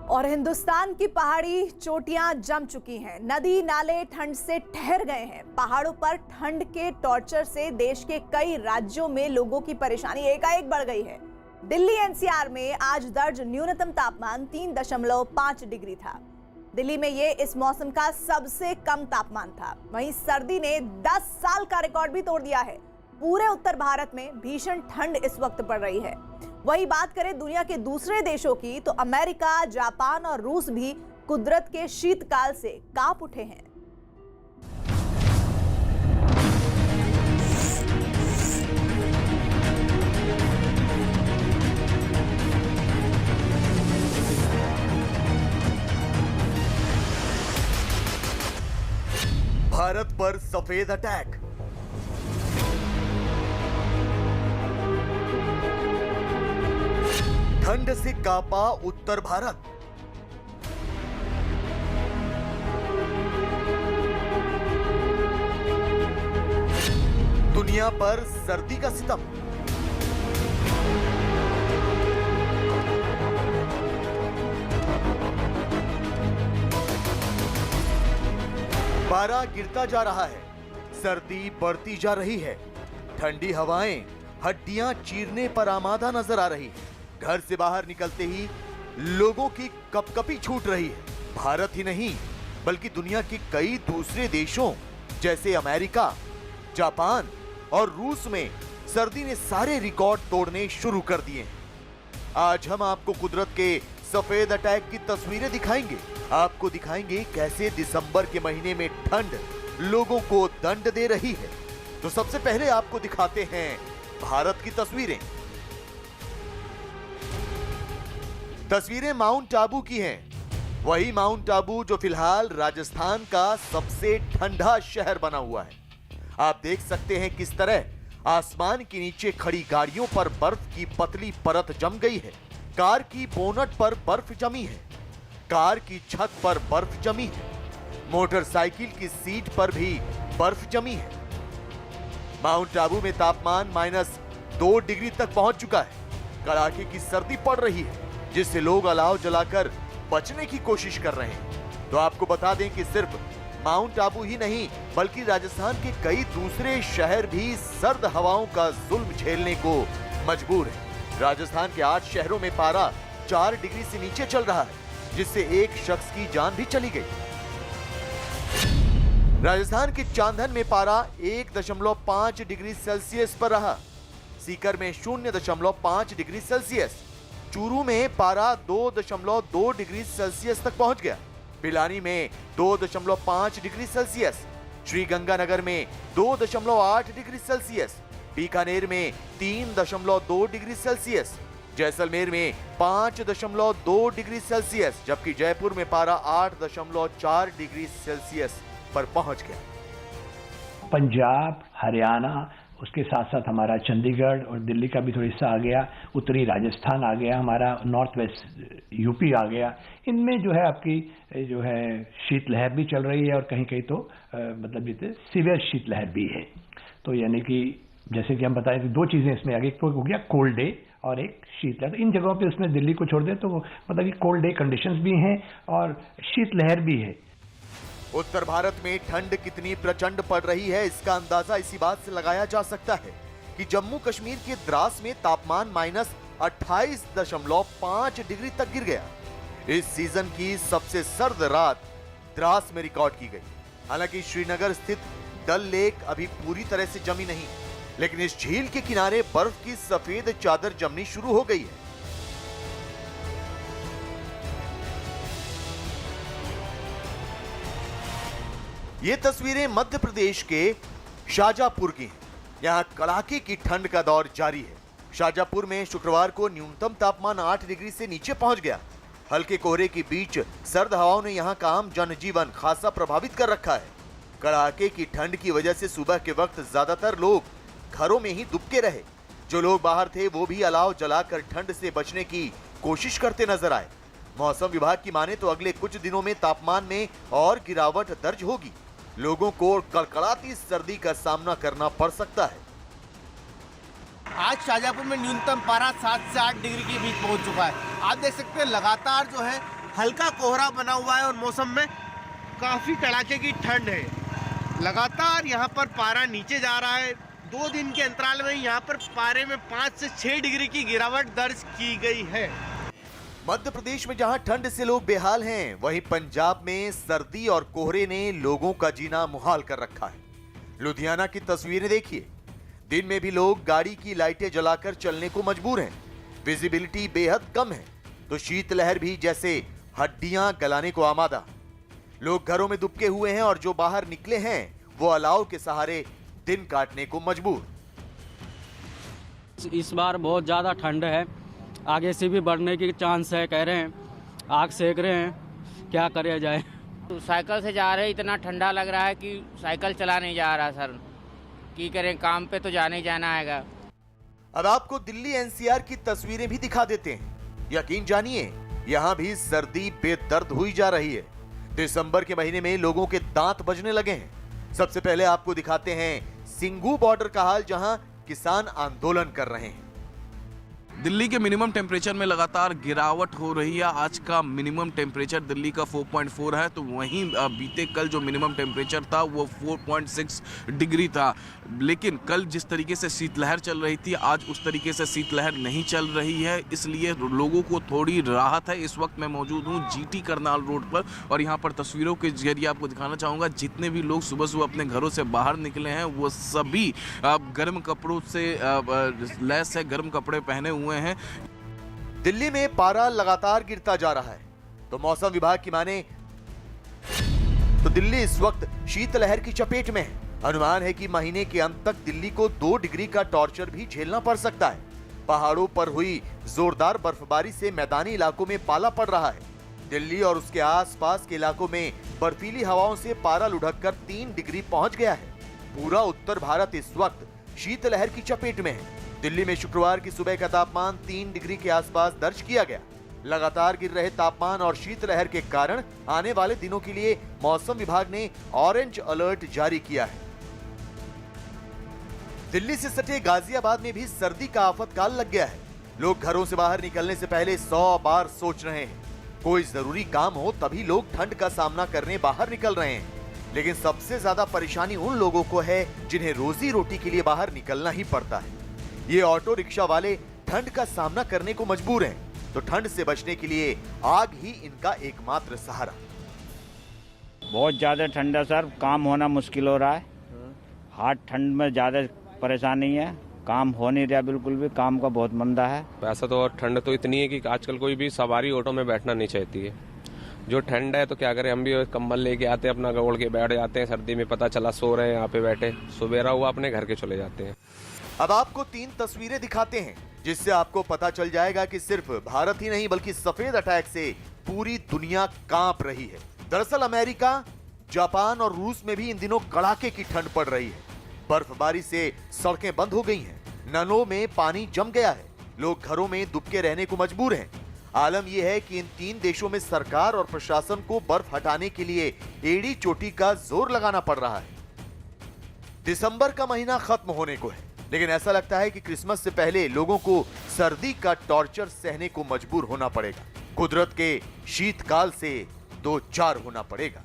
और हिंदुस्तान की पहाड़ी चोटियां जम चुकी हैं। नदी नाले ठंड से ठहर गए हैं। पहाड़ों पर ठंड के टॉर्चर से देश के कई राज्यों में लोगों की परेशानी एकाएक बढ़ गई है। दिल्ली एनसीआर में आज दर्ज न्यूनतम तापमान 3.5 डिग्री था। दिल्ली में ये इस मौसम का सबसे कम तापमान था। वहीं सर्दी ने 10 साल का रिकॉर्ड भी तोड़ दिया है। पूरे उत्तर भारत में भीषण ठंड इस वक्त पड़ रही है। वही बात करें दुनिया के दूसरे देशों की तो अमेरिका, जापान और रूस भी कुदरत के शीतकाल से कांप उठे हैं। भारत पर सफेद अटैक। ठंड से कांपा उत्तर भारत। दुनिया पर सर्दी का सितम। पारा गिरता जा रहा है, सर्दी बढ़ती जा रही है। ठंडी हवाएं हड्डियां चीरने पर आमादा नजर आ रही है। घर से बाहर निकलते ही लोगों की कपकपी छूट रही है। भारत ही नहीं बल्कि दुनिया के कई दूसरे देशों जैसे अमेरिका, जापान और रूस में सर्दी ने सारे रिकॉर्ड तोड़ने शुरू कर दिए हैं। आज हम आपको कुदरत के सफेद अटैक की तस्वीरें दिखाएंगे। आपको दिखाएंगे कैसे दिसंबर के महीने में ठंड लोगों को दंड दे रही है। तो सबसे पहले आपको दिखाते हैं भारत की तस्वीरें। तस्वीरें माउंट आबू की हैं। वही माउंट आबू जो फिलहाल राजस्थान का सबसे ठंडा शहर बना हुआ है। आप देख सकते हैं किस तरह आसमान के नीचे खड़ी गाड़ियों पर बर्फ की पतली परत जम गई है। कार की बोनट पर बर्फ जमी है, कार की छत पर बर्फ जमी है, मोटरसाइकिल की सीट पर भी बर्फ जमी है। माउंट आबू में तापमान -2 डिग्री तक पहुंच चुका है। कड़ाके की सर्दी पड़ रही है जिससे लोग अलाव जलाकर बचने की कोशिश कर रहे हैं। तो आपको बता दें कि सिर्फ माउंट आबू ही नहीं बल्कि राजस्थान के कई दूसरे शहर भी सर्द हवाओं का जुल्म झेलने को मजबूर हैं। राजस्थान के 8 शहरों में पारा 4 डिग्री से नीचे चल रहा है जिससे एक शख्स की जान भी चली गई। राजस्थान के चांदन में पारा 1.5 डिग्री सेल्सियस पर रहा। सीकर में 0.5 डिग्री सेल्सियस। चूरू में पारा 2.2 डिग्री सेल्सियस तक पहुंच गया। पिलानी में 2.5 डिग्री सेल्सियस। श्रीगंगानगर में 2.8 डिग्री सेल्सियस। बीकानेर में 3.2 डिग्री सेल्सियस। जैसलमेर में 5.2 डिग्री सेल्सियस, जबकि जयपुर में पारा 8.4 डिग्री सेल्सियस पर पहुंच गया। पंजाब, हरियाणा, उसके साथ साथ हमारा चंडीगढ़ और दिल्ली का भी थोड़ा हिस्सा आ गया, उत्तरी राजस्थान आ गया, हमारा नॉर्थ वेस्ट यूपी आ गया। इनमें जो है आपकी जो है शीतलहर भी चल रही है और कहीं कहीं तो मतलब ये सीवियर शीतलहर भी है। तो यानी कि जैसे कि हम बताएं कि 2 चीजें इसमें आगे, एक तो हो गया कोल्ड डे और एक शीतलहर। इन जगहों पे उसमें दिल्ली को छोड़ दें तो मतलब कि कोल्ड डे कंडीशंस भी हैं और शीतलहर भी है। उत्तर भारत में ठंड कितनी प्रचंड पड़ रही है इसका अंदाजा इसी बात से लगाया जा सकता है कि जम्मू कश्मीर के द्रास में तापमान -28.5 डिग्री तक गिर गया। इस सीजन की सबसे सर्द रात द्रास में रिकॉर्ड की गई। हालांकि श्रीनगर स्थित डल लेक अभी पूरी तरह से जमी नहीं, लेकिन इस झील के किनारे बर्फ की सफेद चादर जमनी शुरू हो गई है। ये तस्वीरें मध्य प्रदेश के शाजापुर की हैं। यहाँ कड़ाके की ठंड का दौर जारी है। शाजापुर में शुक्रवार को न्यूनतम तापमान 8 डिग्री से नीचे पहुंच गया। हल्के कोहरे के बीच सर्द हवाओं ने यहाँ का आम जनजीवन खासा प्रभावित कर रखा है। कड़ाके की ठंड की वजह से सुबह के वक्त ज्यादातर लोग घरों में ही दुबके रहे। जो लोग बाहर थे वो भी अलाव जलाकर ठंड से बचने की कोशिश करते नजर आए। मौसम विभाग की माने तो अगले कुछ दिनों में तापमान में और गिरावट दर्ज होगी। लोगों को कड़कड़ाती सर्दी का सामना करना पड़ सकता है। आज शाजापुर में न्यूनतम पारा 7 से 8 डिग्री के बीच पहुंच चुका है। आप देख सकते हैं लगातार जो है हल्का कोहरा बना हुआ है और मौसम में काफ़ी कड़ाके की ठंड है। लगातार यहाँ पर पारा नीचे जा रहा है। 2 दिन के अंतराल में यहाँ पर पारे में 5 से 6 डिग्री की गिरावट दर्ज की गई है। मध्य प्रदेश में जहां ठंड से लोग बेहाल हैं, वहीं पंजाब में सर्दी और कोहरे ने लोगों का जीना मुहाल कर रखा है। लुधियाना की तस्वीरें देखिए। दिन में भी लोग गाड़ी की लाइटें जलाकर चलने को मजबूर हैं। विजिबिलिटी बेहद कम है, तो शीतलहर भी जैसे हड्डियां गलाने को आमादा। लोग घरों में दुबके हुए हैं और जो बाहर निकले हैं वो अलाव के सहारे दिन काटने को मजबूर। इस बार बहुत ज़्यादा ठंड है, आगे से भी बढ़ने की चांस है, कह रहे हैं। आग सेक रहे हैं, क्या किया जाए। साइकिल से जा रहे हैं, इतना ठंडा लग रहा है कि साइकिल चला नहीं जा रहा सर। की करें, काम पे तो जाना ही जाना आएगा। अब आपको दिल्ली एनसीआर की तस्वीरें भी दिखा देते हैं। यकीन जानिए, यहाँ भी सर्दी बेदर्द हुई जा रही है। दिसंबर के महीने में लोगों के दांत बजने लगे हैं। सबसे पहले आपको दिखाते हैं सिंघू बॉर्डर का हाल, जहां किसान आंदोलन कर रहे हैं। दिल्ली के मिनिमम टेम्परेचर में लगातार गिरावट हो रही है। आज का मिनिमम टेम्परेचर दिल्ली का 4.4 है, तो वहीं बीते कल जो मिनिमम टेम्परेचर था वो 4.6 डिग्री था। लेकिन कल जिस तरीके से शीतलहर चल रही थी, आज उस तरीके से शीतलहर नहीं चल रही है, इसलिए लोगों को थोड़ी राहत है। इस वक्त मैं मौजूद हूँ जीटी करनाल रोड पर और यहाँ पर तस्वीरों के जरिए आपको दिखाना चाहूँगा, जितने भी लोग सुबह सुबह अपने घरों से बाहर निकले हैं वो सभी गर्म कपड़ों से लैस है, गर्म कपड़े पहने हुए हैं। दिल्ली में पारा लगातार गिरता जा रहा है, तो मौसम विभाग की माने तो दिल्ली इस वक्त शीतलहर की चपेट में है। अनुमान है कि महीने के अंत तक दिल्ली को 2 डिग्री का टॉर्चर भी झेलना पड़ सकता है। पहाड़ों पर हुई जोरदार बर्फबारी से मैदानी इलाकों में पाला पड़ रहा है। दिल्ली और उसके आसपास के इलाकों में बर्फीली हवाओं से पारा लुढ़ककर 3 डिग्री पहुंच गया है। पूरा उत्तर भारत इस वक्त शीतलहर की चपेट में है। दिल्ली में शुक्रवार की सुबह का तापमान 3 डिग्री के आसपास दर्ज किया गया। लगातार गिर रहे तापमान और शीतलहर के कारण आने वाले दिनों के लिए मौसम विभाग ने ऑरेंज अलर्ट जारी किया है। दिल्ली से सटे गाजियाबाद में भी सर्दी का आफतकाल लग गया है। लोग घरों से बाहर निकलने से पहले 100 बार सोच रहे हैं। कोई जरूरी काम हो तभी लोग ठंड का सामना करने बाहर निकल रहे हैं। लेकिन सबसे ज्यादा परेशानी उन लोगों को है जिन्हें रोजी रोटी के लिए बाहर निकलना ही पड़ता है। ये ऑटो रिक्शा वाले ठंड का सामना करने को मजबूर हैं, तो ठंड से बचने के लिए आग ही इनका एकमात्र सहारा। बहुत ज़्यादा ठंड है सर, काम होना मुश्किल हो रहा है। हार्ड ठंड में ज़्यादा परेशानी है, काम हो नहीं रहा, बिल्कुल भी काम का बहुत मंदा है। वैसा तो और ठंड तो इतनी है कि आजकल कोई भी सवारी ऑटो में बैठना नहीं चाहती है। जो ठंड है तो क्या करें, हम भी कंबल लेके आते हैं, अपना ओढ़ के बैठ जाते हैं। सर्दी में पता चला सो रहे हैं यहाँ पे बैठे, सुबेरा हुआ अपने घर के चले जाते हैं। अब आपको 3 तस्वीरें दिखाते हैं, जिससे आपको पता चल जाएगा कि सिर्फ भारत ही नहीं बल्कि सफेद अटैक से पूरी दुनिया कांप रही है। दरअसल अमेरिका, जापान और रूस में भी इन दिनों कड़ाके की ठंड पड़ रही है। बर्फबारी से सड़कें बंद हो गई हैं, नलों में पानी जम गया है, लोग घरों में दुबके रहने को मजबूर हैं। आलम यह है कि इन 3 देशों में सरकार और प्रशासन को बर्फ हटाने के लिए एड़ी चोटी का जोर लगाना पड़ रहा है। दिसंबर का महीना खत्म होने को है, लेकिन ऐसा लगता है कि क्रिसमस से पहले लोगों को सर्दी का टॉर्चर सहने को मजबूर होना पड़ेगा। कुदरत के शीतकाल से 2 चार होना पड़ेगा।